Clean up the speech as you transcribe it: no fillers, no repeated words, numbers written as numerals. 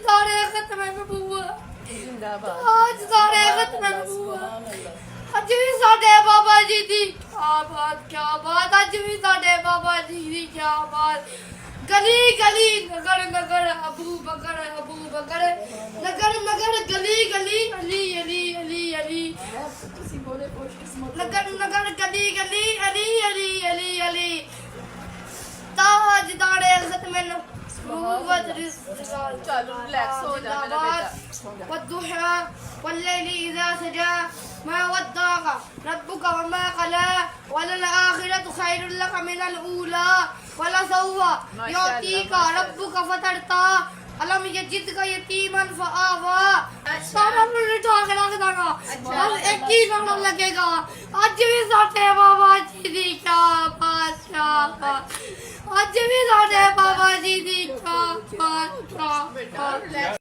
तारे खत्म नबूवत जिंदाबाद ताज तारे खत्म नबूवत अज भी साडे बाबा जी दी क्या बात अज भी साडे बाबा जी दी क्या बात गली गली नगर नगर अबू बकर नगर नगर गली गली अली अली अली अली ਤੁਸੀਂ ਬੋਲੇ खुशकिस्मत नगर नगर गली गली अली अली अली अली ताज तारे खत्म नबूवत चलो रिलैक्स हो जा मेरा बेटा والضحى والليل إذا سجى ما ودعك ربك وما قلى وللآخرة خير لك من الأولى ولسوف يعطيك ربك فترضى ألم يجدك يتيما فآوى सारा मिल ठाक रख दांगा बस एक ही नाम लगेगा आज भी साडे बाबा जी दी क्या बात आज भी साडे बाबा जी दी क्या बात